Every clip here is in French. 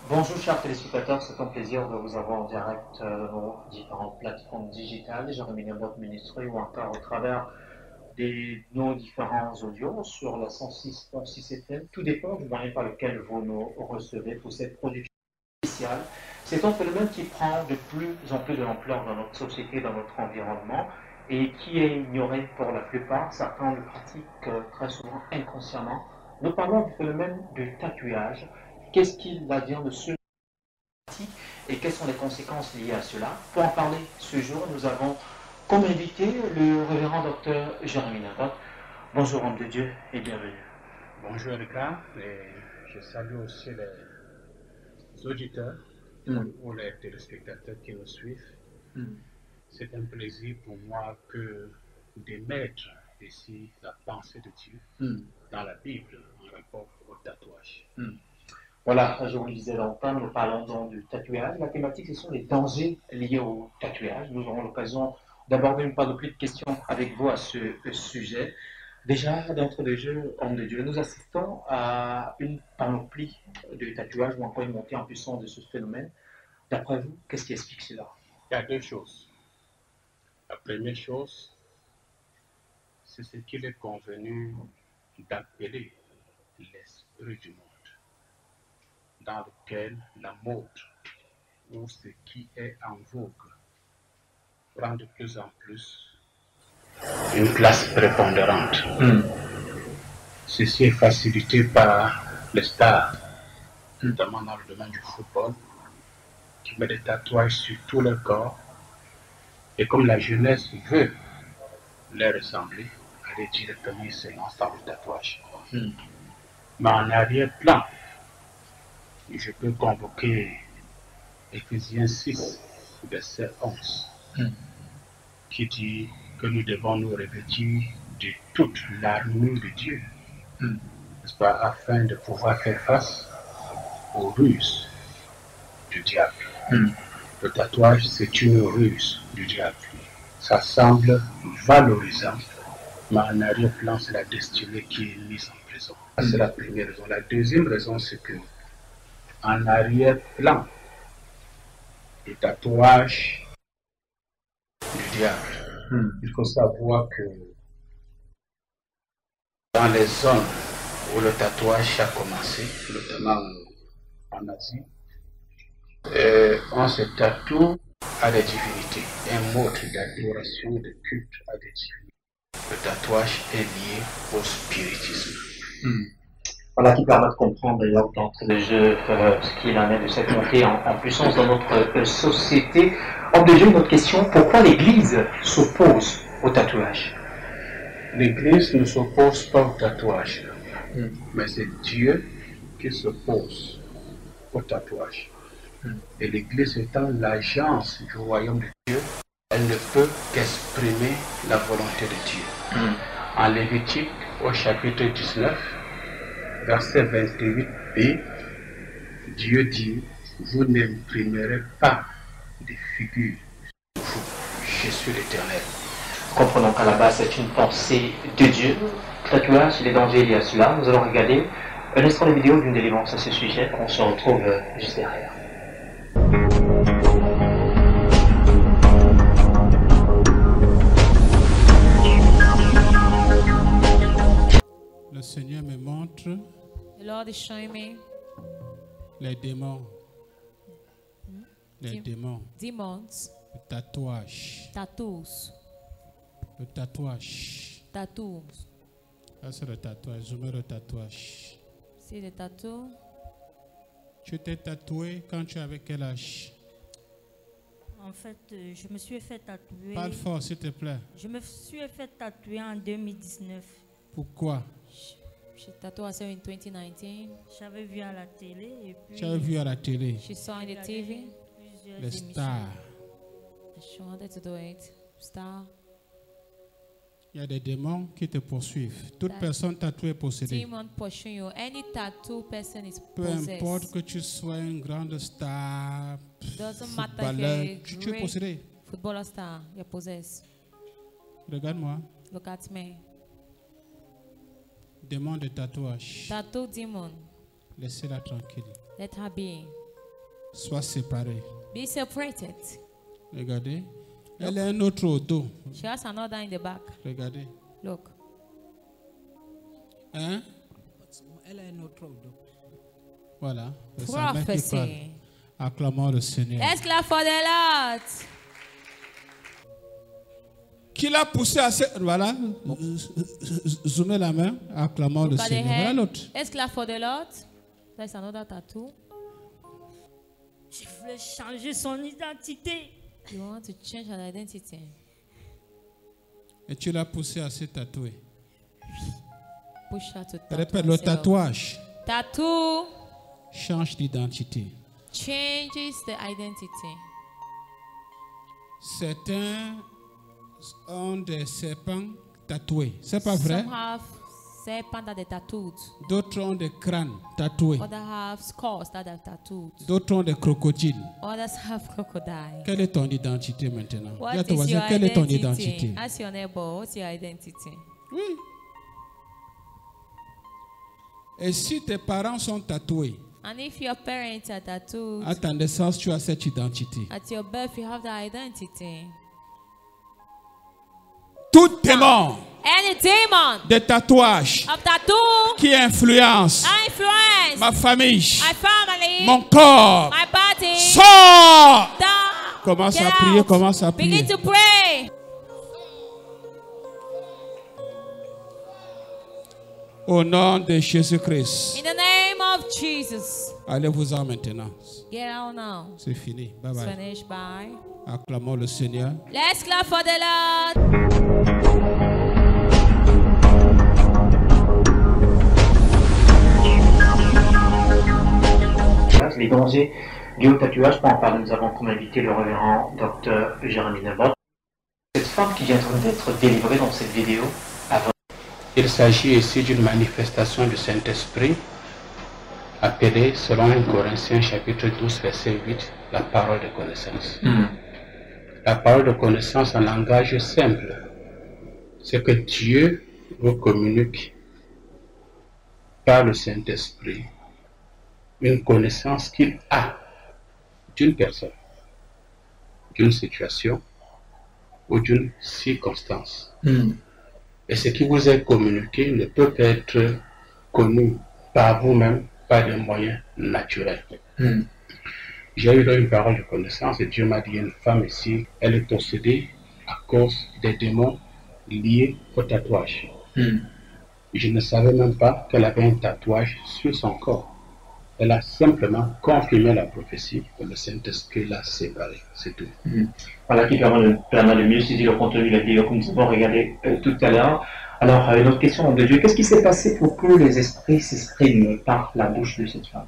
Bonjour chers téléspectateurs, c'est un plaisir de vous avoir en direct de nos différentes plateformes digitales, Jérémy Nabot Ministry ou encore au travers nos différents audios sur la 106.6 FM. Tout dépend du moyen par lequel vous nous recevez pour cette production spéciale. C'est un phénomène qui prend de plus en plus de l'ampleur dans notre société, dans notre environnement et qui est ignoré pour la plupart. Certains le pratiquent très souvent inconsciemment. Nous parlons du phénomène du tatouage. Qu'est-ce qu'il advient de ce et quelles sont les conséquences liées à cela? Pour en parler ce jour, nous avons comme invité le révérend docteur Jérémy Nabot. Bonjour homme de Dieu et bienvenue. Bonjour Rika, et je salue aussi les auditeurs ou les téléspectateurs qui nous suivent. C'est un plaisir pour moi d'émettre ici la pensée de Dieu dans la Bible en rapport au tatouage. Voilà, je vous le disais longtemps, nous parlons donc du tatouage. La thématique, ce sont les dangers liés au tatouage. Nous aurons l'occasion d'aborder une panoplie de questions avec vous à ce sujet. Déjà, d'entre les jeux, homme de Dieu, nous assistons à une panoplie de tatouages ou encore une montée en puissance de ce phénomène. D'après vous, qu'est-ce qui explique cela? Il y a deux choses. La première chose, c'est ce qu'il est convenu d'appeler l'esprit du monde, dans lequel la mode ou ce qui est en vogue prend de plus en plus une place prépondérante. Ceci est facilité par les stars, notamment dans le domaine du football, qui mettent des tatouages sur tout leur corps. Et comme la jeunesse veut les ressembler, aller directement se lance dans le tatouage. Mais en arrière-plan, je peux convoquer Éphésiens 6, verset 11, qui dit que nous devons nous revêtir de toute l'armure de Dieu, n'est-ce pas, afin de pouvoir faire face aux ruses du diable. Le tatouage, c'est une ruse du diable. Ça semble valorisant, mais en arrière-plan, c'est la destinée qui est mise en prison. C'est la première raison. La deuxième raison, c'est que en arrière-plan, le tatouage du diable, il faut savoir que dans les zones où le tatouage a commencé, notamment en Asie, on se tatoue à des divinités, un mode d'adoration, de culte à des divinités. Le tatouage est lié au spiritisme. Voilà qui permet de comprendre d'ailleurs d'entre les jeux ce qu'il en est de cette montée en puissance dans notre société. Homme de Dieu, une autre question, pourquoi l'Église s'oppose au tatouage? L'Église ne s'oppose pas au tatouage, mais c'est Dieu qui s'oppose au tatouage. Et l'Église étant l'agence du royaume de Dieu, elle ne peut qu'exprimer la volonté de Dieu. En Lévitique, au chapitre 19, verset 28b, Dieu dit, vous n'imprimerez pas de figures sur vous. Je suis l'Éternel. Comprenons qu'à la base c'est une pensée de Dieu. Tatouage, les dangers liés à cela. Nous allons regarder un extrait de vidéo d'une délivrance à ce sujet. On se retrouve juste derrière. Le Seigneur me montre The Lord is showing me les démons. Les démons. demons, Le tatouage. tattoos, Le tatouage. tattoos. Ça c'est le tatouage. Zoomez le tatouage. See the tattoo? Tu t'es tatoué quand tu avais quel âge? En fait, je me suis fait tatouer. Parle fort s'il te plaît. Je me suis fait tatouer en 2019. Pourquoi? She tattooed herself in 2019. J'avais vu à la télé et puis Tu avais vu à la télé She saw in the TV plusieurs les émissions. stars. that she wanted to do it. Star. Il y a des démons qui te poursuivent. Toute personne tatouée est possédée. Demon pushing you. Any tattoo person is Peu importe possessed. que tu sois une grande star, Doesn't matter footballeur, if tu you're es a great possédé. footballer star, you're possessed. Regarde-moi. Look at me. Démon de tatouage. Tattoo demon. Laissez-la tranquille. Let her be. Sois séparé. Be separated. Regardez. Elle a un autre au dos. She has another in the back. Regardez. Look. Hein? Elle a un autre au dos. Voilà. C'est sa mère qui parle. Prophecy. Acclamons le Seigneur. Let's clap for the Lord. Qui l'a poussé à ce... Voilà. Zoomez la main. Acclamons le Look at the Seigneur. Voilà hand. l'autre. Let's clap for the Lord. There's another tattoo. Je voulais changer son identité. You want to change her identity. Et tu l'as poussé à se tatouer. Push her to tattoo Répète, le herself. tatouage Tattoo change d'identité. changes the identity. Certains ont des serpents tatoués. C'est pas vrai? Some have serpent that they tattooed. D'autres ont des crânes tatoués. Others have skulls that are tattooed. D'autres ont des crocodiles. Others have crocodile. Quelle est ton identité maintenant? Dis à What ton is voisin, your quelle est ton identity? identité? Ask your neighbor, what's your identity? Oui. Et si tes parents sont tatoués, And if your parents are tattooed, à ta naissance, tu as cette identité. at your birth you have that identity. Tout démon Any demon de tatouage of tattoo qui influence influence ma famille, my family, mon corps, my body, sort! down. Commence Get à prier, out. commence à prier. Begin to pray. Au nom de Jésus-Christ. In the name of Jesus. Allez-vous-en maintenant. Get out now. C'est fini. Bye It's bye. finished. Bye. Acclamons le Seigneur. Let's clap for the Lord. Les dangers liés au tatouage, pour en parler, nous avons comme invité le révérend Dr Jérémy Nebot. Cette femme qui vient d'être délivrée dans cette vidéo, Il s'agit ici d'une manifestation du Saint-Esprit appelée, selon 1 Corinthiens chapitre 12, verset 8, la parole de connaissance. La parole de connaissance en langage simple, c'est que Dieu vous communique par le Saint-Esprit une connaissance qu'il a d'une personne, d'une situation ou d'une circonstance. Et ce qui vous est communiqué ne peut être connu par vous-même par des moyens naturels. J'ai eu là une parole de connaissance et Dieu m'a dit, une femme ici, elle est possédée à cause des démons liés au tatouage. Je ne savais même pas qu'elle avait un tatouage sur son corps. Elle a simplement confirmé la prophétie que le Saint-Esprit l'a séparée, c'est tout. voilà, qui permet de mieux saisir le contenu de la vidéo que nous avons regardé tout à l'heure. Alors, une autre question de Dieu. Qu'est-ce qui s'est passé pour que les esprits s'expriment par la bouche de cette femme?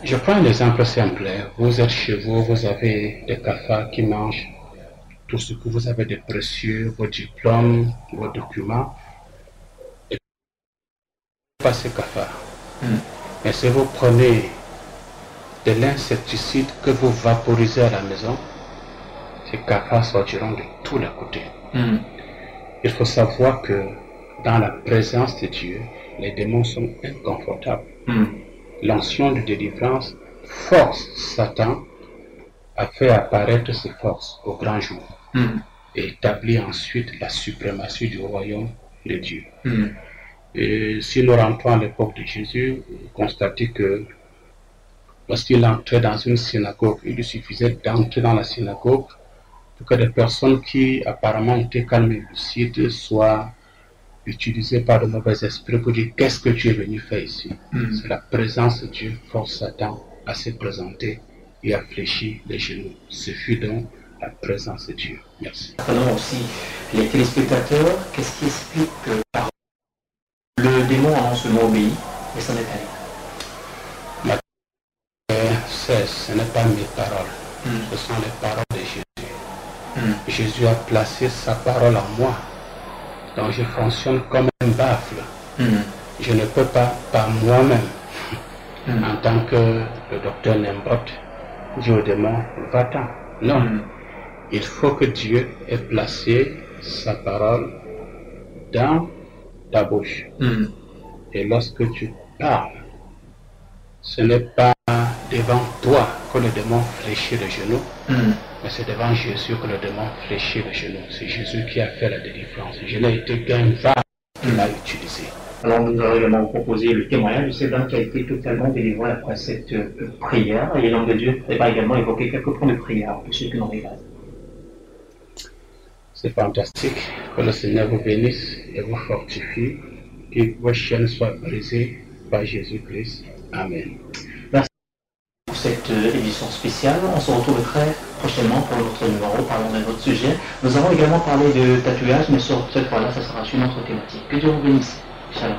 Je prends un exemple simple. Vous êtes chez vous, vous avez des cafards qui mangent tout ce que vous avez de précieux, vos diplômes, vos documents. Et pas ces cafards. Mais si vous prenez de l'insecticide que vous vaporisez à la maison, ces cafards sortiront de tous les côtés. Il faut savoir que dans la présence de Dieu, les démons sont inconfortables. L'ancien de délivrance force Satan à faire apparaître ses forces au grand jour et établir ensuite la suprématie du royaume de Dieu. Et si nous rentrons à l'époque de Jésus, vous constatez que lorsqu'il entrait dans une synagogue, il lui suffisait d'entrer dans la synagogue pour que des personnes qui apparemment étaient calmes et lucides soient utilisées par de mauvais esprits pour dire qu'est-ce que tu es venu faire ici. C'est la présence de Dieu force Satan à se présenter et à fléchir les genoux. Ce fut donc la présence de Dieu. Merci. Prenons aussi les téléspectateurs. Qu'est-ce qui explique que le démon a non seulement obéi, mais s'en est allé? Ce n'est pas mes paroles, ce sont les paroles de Jésus. Jésus a placé sa parole en moi. Donc je fonctionne comme un baffle. Je ne peux pas par moi-même, en tant que le docteur Nembot, dire au démon, va-t'en. Non. Il faut que Dieu ait placé sa parole dans ta bouche. Et lorsque tu parles, Ce n'est pas devant toi que le démon fléchit le genou, mais c'est devant Jésus que le démon fléchit le genou. C'est Jésus qui a fait la délivrance. Je n'ai été qu'un vague qu'il a utilisé. Alors nous allons également vous proposer le témoignage de cet homme qui a été totalement délivré après cette prière. Et l'homme de Dieu va également évoquer quelques points de prière pour ceux qui n'ont pas. C'est fantastique. Que le Seigneur vous bénisse et vous fortifie. Que vos chaînes soient brisées par Jésus-Christ. Amen. Merci pour cette édition spéciale. On se retrouve très prochainement pour notre numéro, parlons d'un autre sujet. Nous avons également parlé de tatouage, mais cette fois-là, ça sera sur une autre thématique. Que Dieu vous bénisse. Shalom.